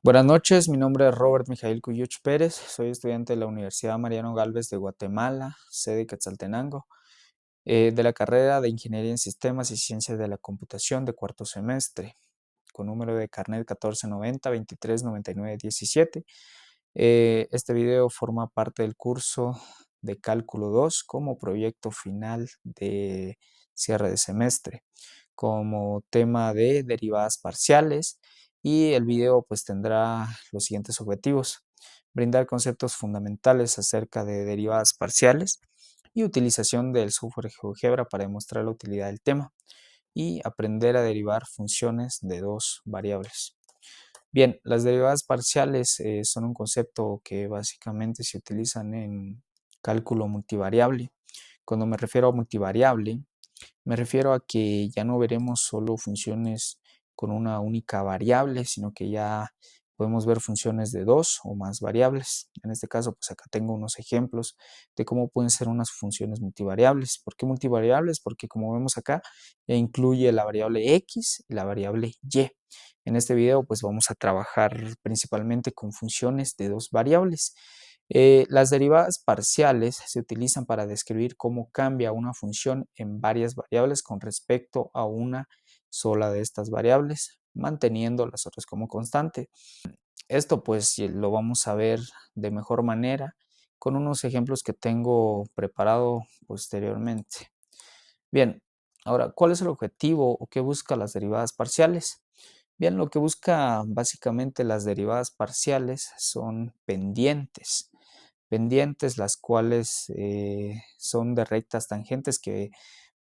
Buenas noches, mi nombre es Robert Mijail Cuyuch Pérez, soy estudiante de la Universidad Mariano Galvez de Guatemala, sede Quetzaltenango, de la carrera de Ingeniería en Sistemas y Ciencias de la Computación de cuarto semestre, con número de carnet 1490-2399-17. Este video forma parte del curso de Cálculo 2 como proyecto final de cierre de semestre, como tema de derivadas parciales, y el video pues tendrá los siguientes objetivos: brindar conceptos fundamentales acerca de derivadas parciales y utilización del software GeoGebra para demostrar la utilidad del tema, y aprender a derivar funciones de dos variables. Bien, las derivadas parciales son un concepto que básicamente se utilizan en cálculo multivariable. Cuando me refiero a multivariable, me refiero a que ya no veremos solo funciones con una única variable, sino que ya podemos ver funciones de dos o más variables. En este caso, pues acá tengo unos ejemplos de cómo pueden ser unas funciones multivariables. ¿Por qué multivariables? Porque como vemos acá, ya incluye la variable x y la variable y. En este video, pues vamos a trabajar principalmente con funciones de dos variables. Las derivadas parciales se utilizan para describir cómo cambia una función en varias variables con respecto a una sola de estas variables, manteniendo las otras como constante. Esto pues lo vamos a ver de mejor manera con unos ejemplos que tengo preparado posteriormente. Bien, ahora, ¿cuál es el objetivo o qué busca las derivadas parciales? Bien, lo que busca básicamente las derivadas parciales son pendientes las cuales son de rectas tangentes que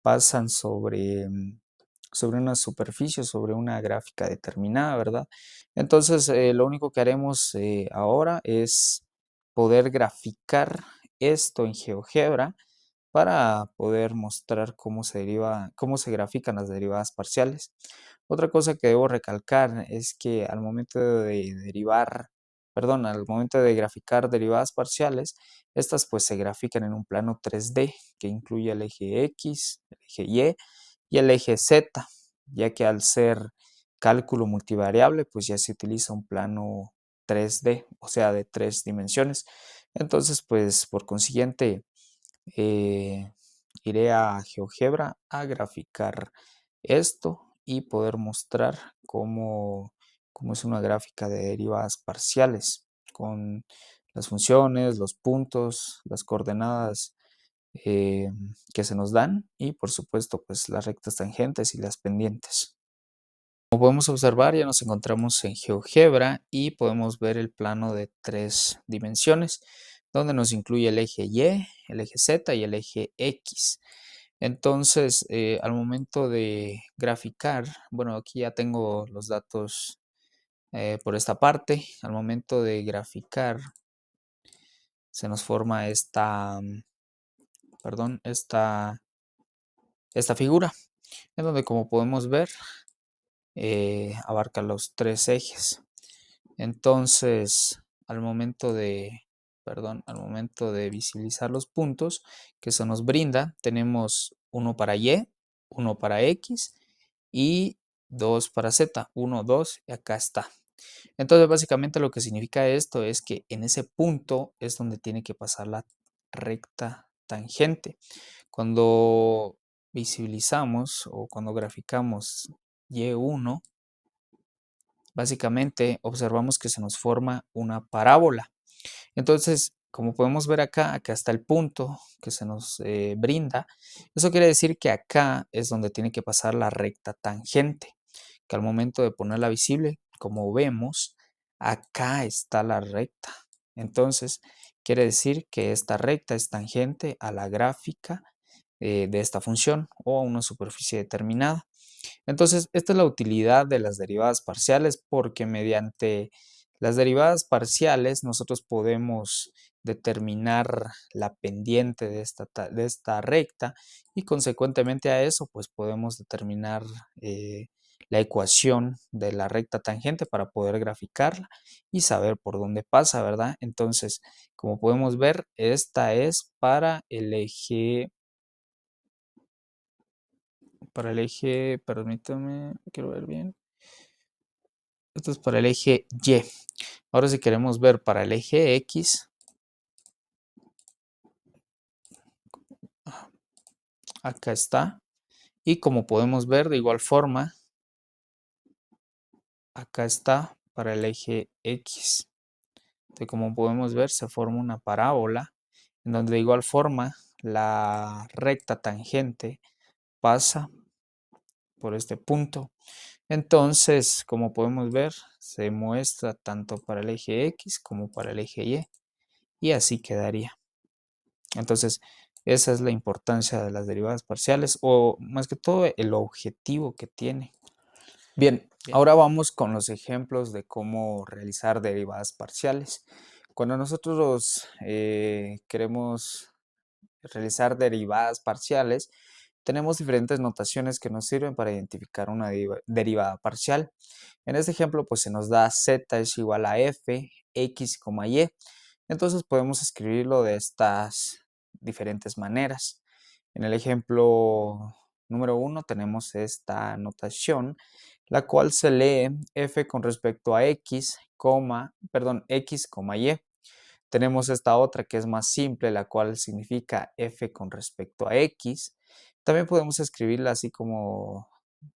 pasan sobre una superficie, sobre una gráfica determinada, ¿verdad? Entonces, lo único que haremos ahora es poder graficar esto en GeoGebra para poder mostrar cómo se grafican las derivadas parciales. Otra cosa que debo recalcar es que al momento de al momento de graficar derivadas parciales, estas pues se grafican en un plano 3D que incluye el eje X, el eje Y y el eje Z, ya que al ser cálculo multivariable, pues ya se utiliza un plano 3D, o sea, de 3 dimensiones. Entonces, pues por consiguiente, eh, iré a GeoGebra a graficar esto y poder mostrar cómo es una gráfica de derivadas parciales con las funciones, los puntos, las coordenadas que se nos dan, y por supuesto pues las rectas tangentes y las pendientes. Como podemos observar, ya nos encontramos en GeoGebra y podemos ver el plano de 3 dimensiones, donde nos incluye el eje Y, el eje Z y el eje X. Entonces, al momento de graficar, bueno, aquí ya tengo los datos por esta parte. Al momento de graficar, se nos forma esta figura, en donde, como podemos ver, abarca los 3 ejes. Entonces, al momento al momento de visibilizar los puntos que se nos brinda, tenemos uno para Y, uno para X y dos para Z, 1, 2, y acá está. Entonces, básicamente lo que significa esto es que en ese punto es donde tiene que pasar la recta tangente. Cuando visibilizamos o cuando graficamos Y1, básicamente observamos que se nos forma una parábola. Entonces, como podemos ver acá está el punto que se nos brinda. Eso quiere decir que acá es donde tiene que pasar la recta tangente, que al momento de ponerla visible, como vemos, acá está la recta. Entonces, quiere decir que esta recta es tangente a la gráfica de esta función o a una superficie determinada. Entonces, esta es la utilidad de las derivadas parciales, porque mediante las derivadas parciales nosotros podemos determinar la pendiente de esta recta, y consecuentemente a eso pues podemos determinar la ecuación de la recta tangente para poder graficarla y saber por dónde pasa, ¿verdad? Entonces, como podemos ver, esta es para el eje, permítame, quiero ver bien. Esto es para el eje Y. Ahora si queremos ver para el eje X, acá está. Y como podemos ver de igual forma, acá está para el eje X. Entonces, como podemos ver, se forma una parábola en donde de igual forma la recta tangente pasa por este punto. Entonces, como podemos ver, se muestra tanto para el eje X como para el eje Y. Y así quedaría. Entonces, esa es la importancia de las derivadas parciales o más que todo el objetivo que tiene. Bien, ahora vamos con los ejemplos de cómo realizar derivadas parciales. Cuando nosotros queremos realizar derivadas parciales, tenemos diferentes notaciones que nos sirven para identificar una derivada parcial. En este ejemplo, pues se nos da z es igual a f, x, y. Entonces podemos escribirlo de estas diferentes maneras. En el ejemplo número 1 tenemos esta notación, la cual se lee f con respecto a x, x, y. Tenemos esta otra que es más simple, la cual significa f con respecto a x. También podemos escribirla así como,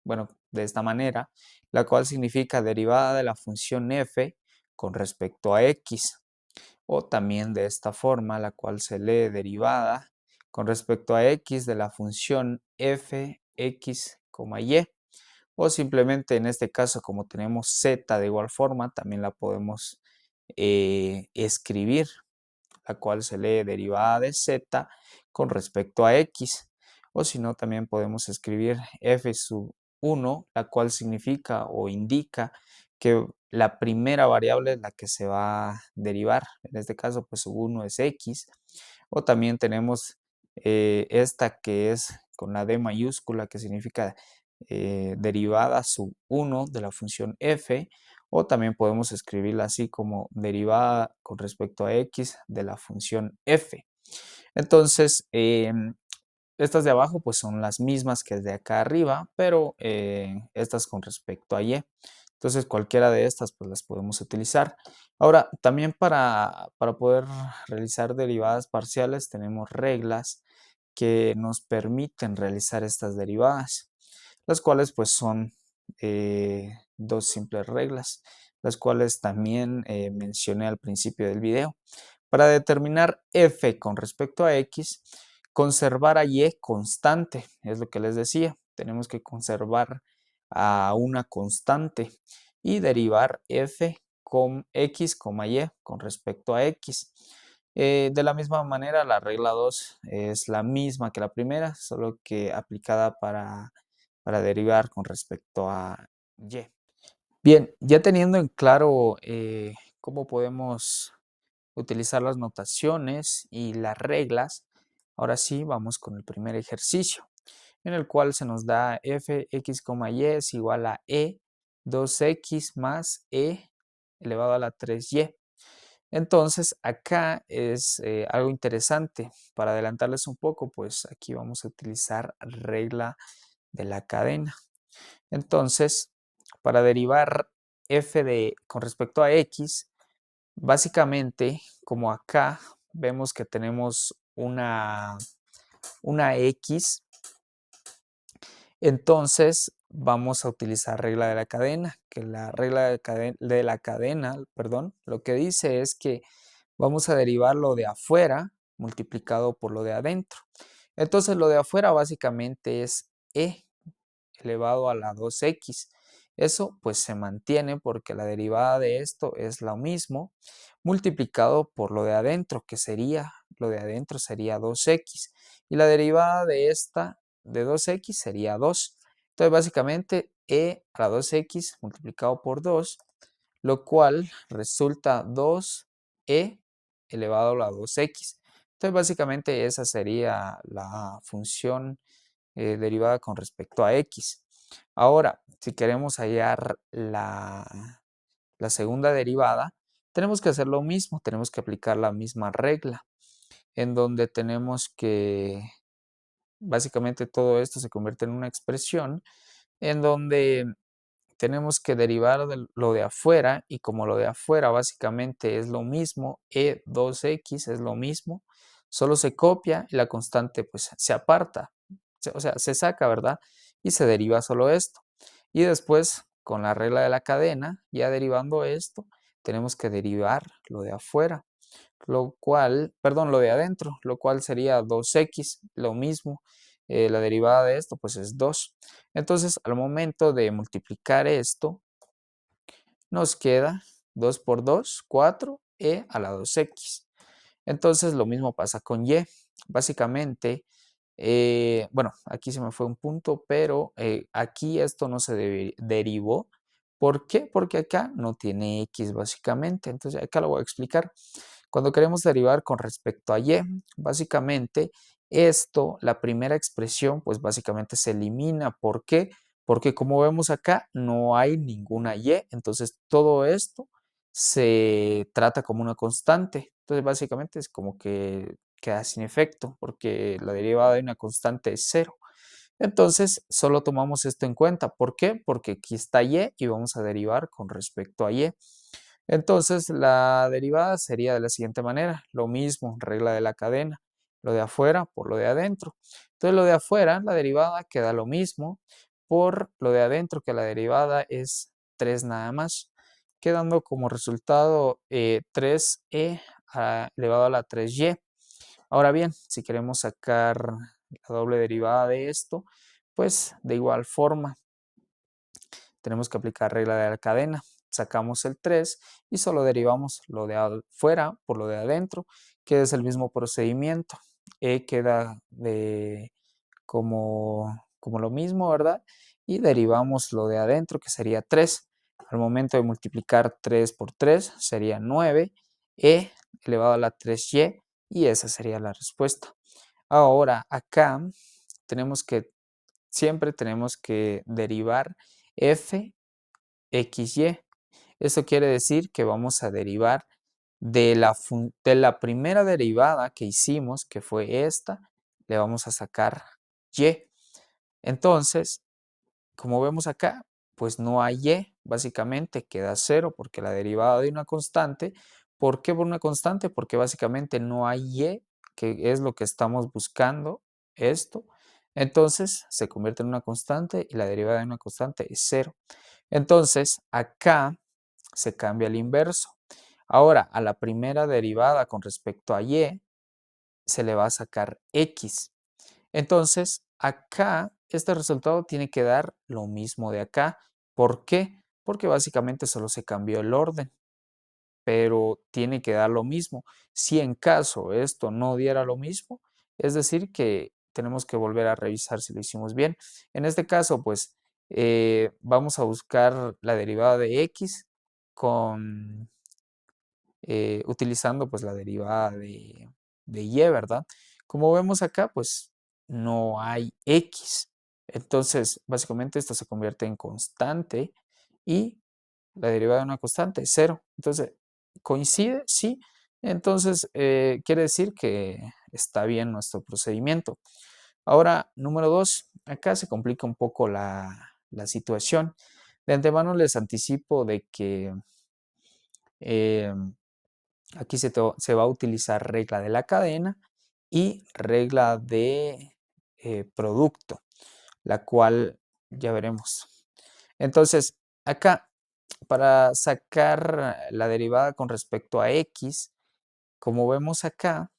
bueno, de esta manera, la cual significa derivada de la función f con respecto a x. O también de esta forma, la cual se lee derivada con respecto a x de la función f, x, y. O simplemente en este caso, como tenemos z de igual forma, también la podemos escribir, la cual se lee derivada de z con respecto a x. O si no, también podemos escribir f sub 1, la cual significa o indica que la primera variable es la que se va a derivar. En este caso, pues sub 1 es x. O también tenemos esta que es con la d mayúscula, que significa derivada sub 1 de la función f. O también podemos escribirla así como derivada con respecto a x de la función f. Entonces, estas de abajo pues son las mismas que de acá arriba, pero estas con respecto a y. Entonces, cualquiera de estas pues las podemos utilizar. Ahora, también para poder realizar derivadas parciales tenemos reglas que nos permiten realizar estas derivadas, las cuales pues son dos simples reglas, las cuales también mencioné al principio del video. Para determinar f con respecto a x, conservar a y constante, es lo que les decía, tenemos que conservar a una constante y derivar f con x, y con respecto a x. De la misma manera, la regla 2 es la misma que la primera, solo que aplicada para derivar con respecto a y. Bien, ya teniendo en claro cómo podemos utilizar las notaciones y las reglas, ahora sí vamos con el primer ejercicio, en el cual se nos da f, x, y es igual a e 2x más e elevado a la 3y. Entonces, acá es algo interesante. Para adelantarles un poco, pues aquí vamos a utilizar regla de la cadena. Entonces, para derivar con respecto a x, básicamente, como acá vemos que tenemos una x, entonces vamos a utilizar regla de la cadena, que la regla de la cadena, perdón, lo que dice es que vamos a derivar lo de afuera multiplicado por lo de adentro. Entonces lo de afuera básicamente es e elevado a la 2x. Eso pues se mantiene porque la derivada de esto es lo mismo multiplicado por lo de adentro, que sería, lo de adentro sería 2x. Y la derivada de esta de 2x sería 2. Entonces básicamente e a la 2x multiplicado por 2, lo cual resulta 2e elevado a la 2x. Entonces básicamente esa sería la función derivada con respecto a x. Ahora, si queremos hallar la segunda derivada, tenemos que hacer lo mismo, tenemos que aplicar la misma regla, en donde tenemos que, básicamente todo esto se convierte en una expresión, en donde tenemos que derivar de lo de afuera, y como lo de afuera básicamente es lo mismo, E2x es lo mismo, solo se copia y la constante pues se aparta, o sea, se saca, ¿verdad? Y se deriva solo esto. Y después, con la regla de la cadena, ya derivando esto, tenemos que derivar lo de afuera, lo cual, perdón, lo de adentro, lo cual sería 2x, lo mismo. La derivada de esto pues es 2. Entonces, al momento de multiplicar esto, nos queda 2 por 2, 4, a la 2x. Entonces, lo mismo pasa con y. Básicamente, bueno, aquí se me fue un punto, pero aquí esto no se derivó. ¿Por qué? Porque acá no tiene x básicamente. Entonces, acá lo voy a explicar. Cuando queremos derivar con respecto a y, básicamente esto, la primera expresión, pues básicamente se elimina. ¿Por qué? Porque como vemos acá, no hay ninguna y, entonces todo esto se trata como una constante. Entonces básicamente es como que queda sin efecto, porque la derivada de una constante es 0. Entonces solo tomamos esto en cuenta. ¿Por qué? Porque aquí está y vamos a derivar con respecto a y. Entonces la derivada sería de la siguiente manera, lo mismo, regla de la cadena, lo de afuera por lo de adentro. Entonces lo de afuera, la derivada queda lo mismo por lo de adentro, que la derivada es 3 nada más, quedando como resultado 3e elevado a la 3y. Ahora bien, si queremos sacar la doble derivada de esto, pues de igual forma tenemos que aplicar regla de la cadena. Sacamos el 3 y solo derivamos lo de afuera por lo de adentro, que es el mismo procedimiento. Queda como lo mismo, ¿verdad? Y derivamos lo de adentro, que sería 3. Al momento de multiplicar 3 por 3 sería 9, elevado a la 3y, y esa sería la respuesta. Ahora, acá siempre tenemos que derivar f xy. Eso quiere decir que vamos a derivar de la primera derivada que hicimos, que fue esta, le vamos a sacar y. Entonces, como vemos acá, pues no hay y, básicamente queda 0 porque la derivada de una constante. ¿Por qué por una constante? Porque básicamente no hay y, que es lo que estamos buscando, esto. Entonces se convierte en una constante y la derivada de una constante es 0. Entonces, acá se cambia el inverso. Ahora, a la primera derivada con respecto a y, se le va a sacar x. Entonces, acá, este resultado tiene que dar lo mismo de acá. ¿Por qué? Porque básicamente solo se cambió el orden, pero tiene que dar lo mismo. Si en caso esto no diera lo mismo, es decir que tenemos que volver a revisar si lo hicimos bien. En este caso, pues, vamos a buscar la derivada de x con, utilizando pues la derivada de y, ¿verdad? Como vemos acá, pues no hay x. Entonces, básicamente esto se convierte en constante y la derivada de una constante es 0. Entonces, ¿coincide? Sí. Entonces, quiere decir que está bien nuestro procedimiento. Ahora, número 2, acá se complica un poco la situación. De antemano les anticipo de que eh, aquí se va a utilizar regla de la cadena y regla de producto, la cual ya veremos. Entonces, acá, para sacar la derivada con respecto a x, como vemos acá,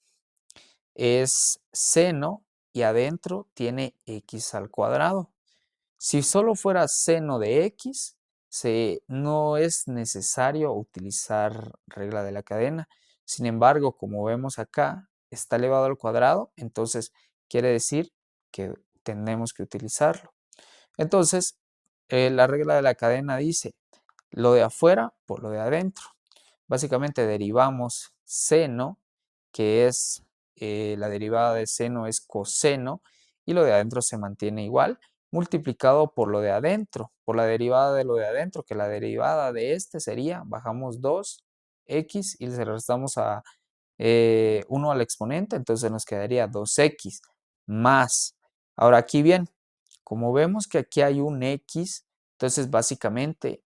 es seno y adentro tiene x al cuadrado. Si solo fuera seno de x, no es necesario utilizar regla de la cadena. Sin embargo, como vemos acá, está elevado al cuadrado, entonces quiere decir que tenemos que utilizarlo. Entonces, la regla de la cadena dice lo de afuera por lo de adentro. Básicamente derivamos seno, que es la derivada de seno es coseno, y lo de adentro se mantiene igual, multiplicado por lo de adentro, por la derivada de lo de adentro, que la derivada de este sería, bajamos 2x y le restamos a 1 al exponente, entonces nos quedaría 2x más. Ahora aquí bien, como vemos que aquí hay un x, Entonces, básicamente,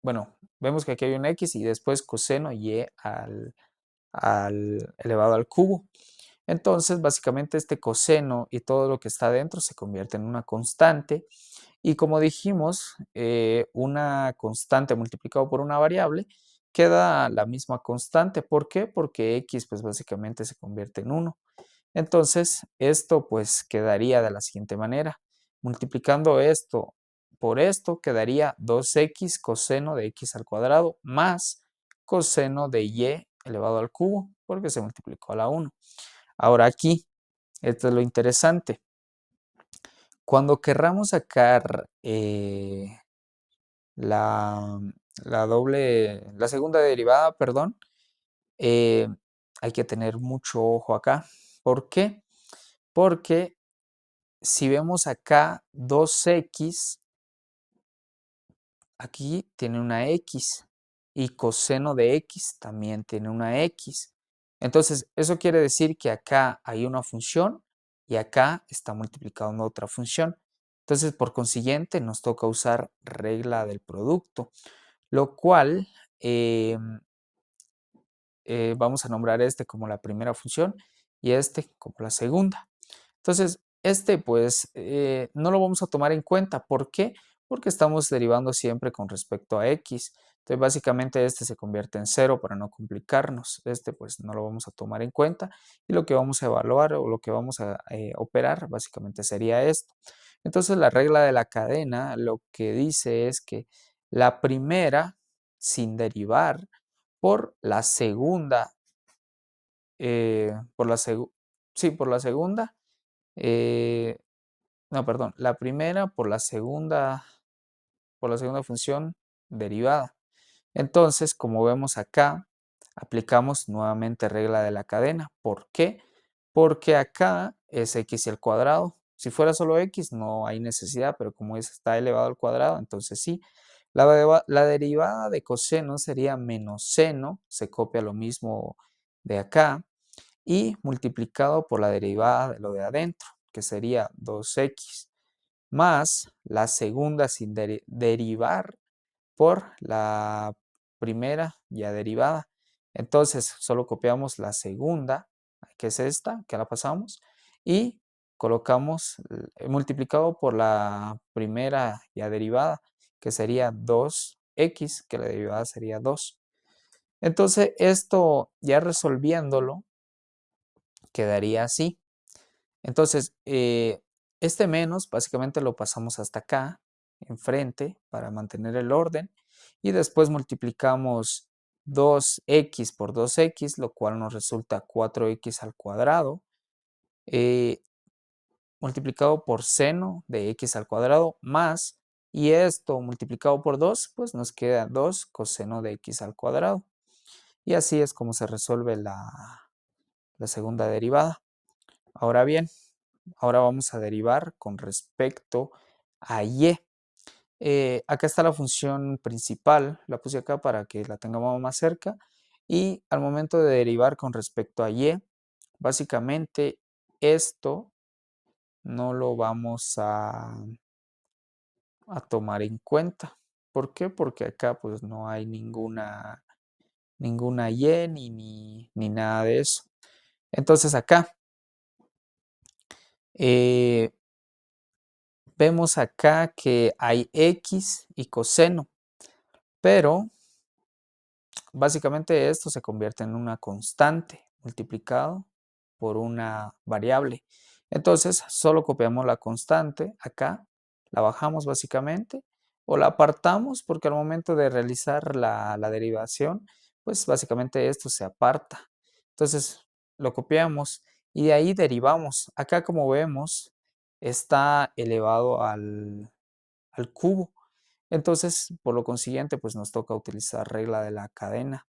bueno, vemos que aquí hay un x y después coseno y al elevado al cubo. Entonces, básicamente este coseno y todo lo que está dentro se convierte en una constante. Y como dijimos, una constante multiplicado por una variable queda la misma constante. ¿Por qué? Porque x pues básicamente se convierte en 1. Entonces, esto pues quedaría de la siguiente manera. Multiplicando esto por esto quedaría 2x coseno de x al cuadrado más coseno de y elevado al cubo, porque se multiplicó a la 1. Ahora aquí, esto es lo interesante. Cuando querramos sacar la, la segunda derivada, perdón, eh, hay que tener mucho ojo acá. ¿Por qué? Porque si vemos acá 2x, aquí tiene una x y coseno de x también tiene una x. Entonces, eso quiere decir que acá hay una función y acá está multiplicando otra función. Entonces, por consiguiente, nos toca usar regla del producto, lo cual vamos a nombrar este como la primera función y este como la segunda. Entonces, este pues no lo vamos a tomar en cuenta. ¿Por qué? Porque estamos derivando siempre con respecto a x. Entonces, básicamente este se convierte en 0 para no complicarnos. Este pues no lo vamos a tomar en cuenta y lo que vamos a evaluar o lo que vamos a operar básicamente sería esto. Entonces, la regla de la cadena lo que dice es que la primera, sin derivar, por la segunda, por la segunda, eh, no, perdón, la primera por la segunda función derivada. Entonces, como vemos acá, aplicamos nuevamente regla de la cadena. ¿Por qué? Porque acá es x al cuadrado. Si fuera solo x, no hay necesidad, pero como está elevado al cuadrado, entonces sí. La derivada de coseno sería menos seno, se copia lo mismo de acá, y multiplicado por la derivada de lo de adentro, que sería 2x, más la segunda sin derivar por la primera ya derivada. Entonces, solo copiamos la segunda, que es esta, que la pasamos, y colocamos multiplicado por la primera ya derivada, que sería 2x, que la derivada sería 2. Entonces, esto ya resolviéndolo, quedaría así. Entonces, este menos básicamente lo pasamos hasta acá, enfrente, para mantener el orden. Y después multiplicamos 2x por 2x, lo cual nos resulta 4x al cuadrado, multiplicado por seno de x al cuadrado, más, y esto multiplicado por 2, pues nos queda 2 coseno de x al cuadrado. Y así es como se resuelve la segunda derivada. Ahora bien, ahora vamos a derivar con respecto a y. Acá está la función principal, la puse acá para que la tengamos más cerca. Y al momento de derivar con respecto a y, básicamente esto no lo vamos a tomar en cuenta. ¿Por qué? Porque acá pues no hay ninguna y ni nada de eso. Entonces acá eh, vemos acá que hay x y coseno, pero básicamente esto se convierte en una constante multiplicado por una variable. Entonces solo copiamos la constante acá, la bajamos básicamente o la apartamos porque al momento de realizar la derivación, pues básicamente esto se aparta. Entonces lo copiamos y de ahí derivamos. Acá como vemos está elevado al cubo. Entonces, por lo consiguiente, pues nos toca utilizar regla de la cadena.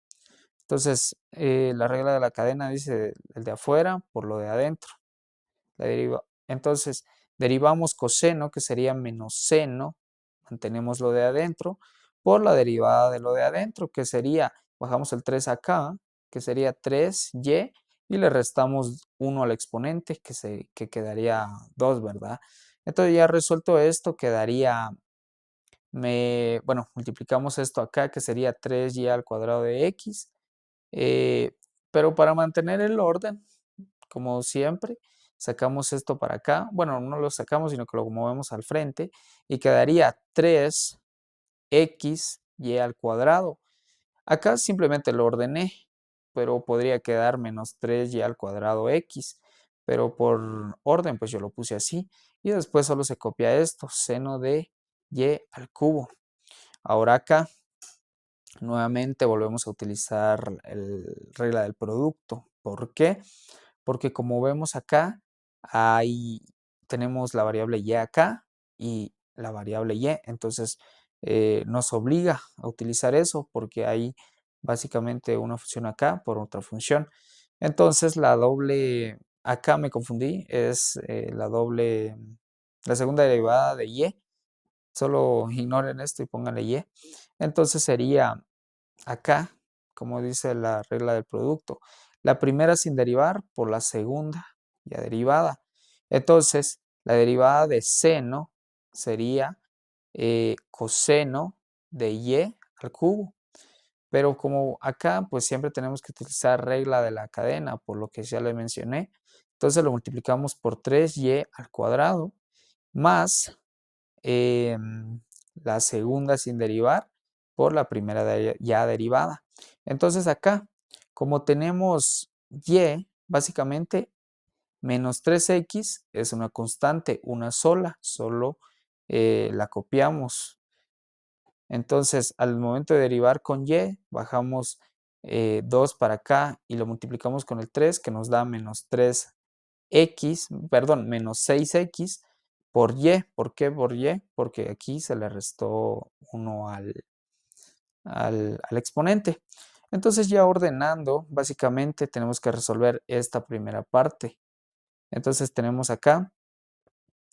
Entonces, la regla de la cadena dice el de afuera por lo de adentro. Entonces, derivamos coseno, que sería menos seno, mantenemos lo de adentro, por la derivada de lo de adentro, que sería, bajamos el 3 acá, que sería 3y, y le restamos 1 al exponente, que quedaría 2, ¿verdad? Entonces ya resuelto esto quedaría, bueno, multiplicamos esto acá que sería 3y al cuadrado de x, pero para mantener el orden, como siempre, sacamos esto para acá. Bueno, no lo sacamos, sino que lo movemos al frente y quedaría 3xy al cuadrado. Acá simplemente lo ordené, pero podría quedar menos 3y al cuadrado x, pero por orden pues yo lo puse así. Y después solo se copia esto, seno de y al cubo. Ahora acá nuevamente volvemos a utilizar regla del producto. ¿Por qué? Porque como vemos acá, tenemos la variable y acá y la variable y, entonces nos obliga a utilizar eso porque hay básicamente una función acá por otra función. Entonces la doble, acá me confundí, es la segunda derivada de y, solo ignoren esto y pónganle y. Entonces sería acá, como dice la regla del producto, la primera sin derivar por la segunda ya derivada. Entonces, la derivada de seno sería coseno de y al cubo. Pero como acá, pues siempre tenemos que utilizar regla de la cadena, por lo que ya le mencioné. Entonces lo multiplicamos por 3y al cuadrado más la segunda sin derivar por la primera ya derivada. Entonces acá, como tenemos y, básicamente menos 3x es una constante, una sola, solo la copiamos. Entonces al momento de derivar con y, bajamos 2 para acá y lo multiplicamos con el 3, que nos da menos 3x, perdón, menos 6x por y. ¿Por qué por y? Porque aquí se le restó 1 al exponente. Entonces ya ordenando, básicamente tenemos que resolver esta primera parte. Entonces tenemos acá,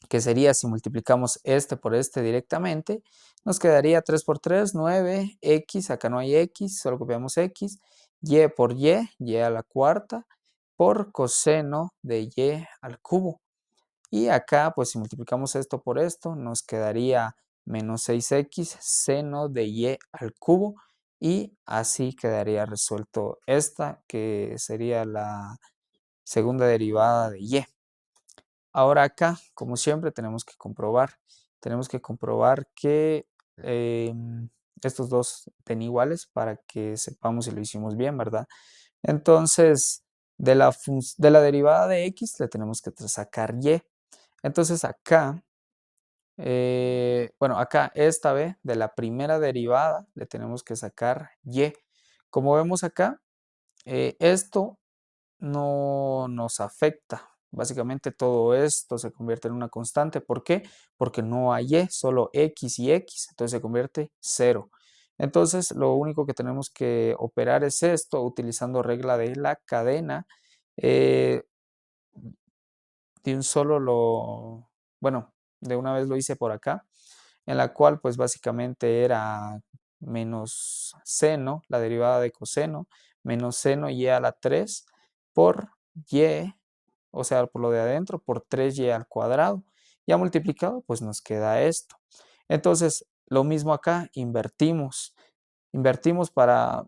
que sería si multiplicamos este por este directamente, nos quedaría 3 por 3, 9, x, acá no hay x, solo copiamos x, y por y a la cuarta, por coseno de y al cubo. Y acá, pues si multiplicamos esto por esto, nos quedaría menos 6x seno de y al cubo. Y así quedaría resuelto esta, que sería la segunda derivada de y. Ahora acá, como siempre, tenemos que comprobar. Tenemos que comprobar que estos dos den iguales para que sepamos si lo hicimos bien, ¿verdad? Entonces, de la derivada de x le tenemos que sacar y. Entonces acá, bueno, acá esta vez de la primera derivada le tenemos que sacar y. Como vemos acá, esto no nos afecta. Básicamente todo esto se convierte en una constante. ¿Por qué? Porque no hay y, solo x y x, entonces se convierte 0. Entonces lo único que tenemos que operar es esto utilizando regla de la cadena. De un solo bueno, de una vez lo hice por acá, en la cual pues básicamente era menos seno, la derivada de coseno, menos seno y a la 3 por y, o sea, por lo de adentro, por 3y al cuadrado. Ya multiplicado, pues nos queda esto. Entonces, lo mismo acá, invertimos. Invertimos para,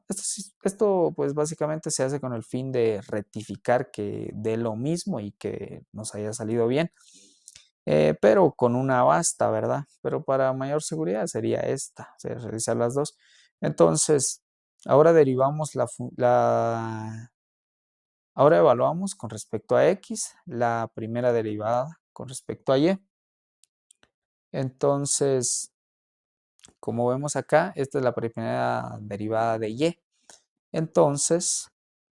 esto pues básicamente se hace con el fin de rectificar que dé lo mismo y que nos haya salido bien. Pero con una basta, ¿verdad? Pero para mayor seguridad sería esta, realizar las dos. Entonces, ahora derivamos ahora evaluamos con respecto a x la primera derivada con respecto a y. Entonces, como vemos acá, esta es la primera derivada de y. Entonces,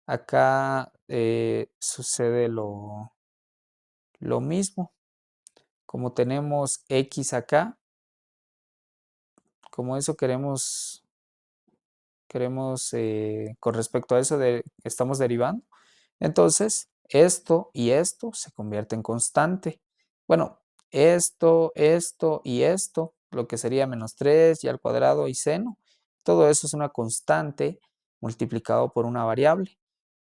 acá sucede lo mismo. Como tenemos x acá, como eso queremos con respecto a eso estamos derivando, entonces esto y esto se convierte en constante. Bueno, esto y esto, lo que sería menos 3 y al cuadrado y seno, todo eso es una constante multiplicado por una variable.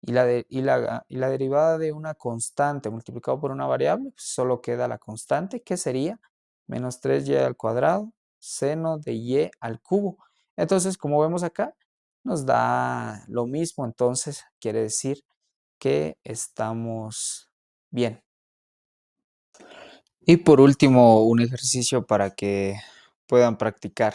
y la derivada de una constante multiplicado por una variable, pues solo queda la constante, que sería menos 3y al cuadrado seno de y al cubo. Entonces, como vemos acá, nos da lo mismo, entonces quiere decir que estamos bien. Y por último, un ejercicio para que puedan practicar.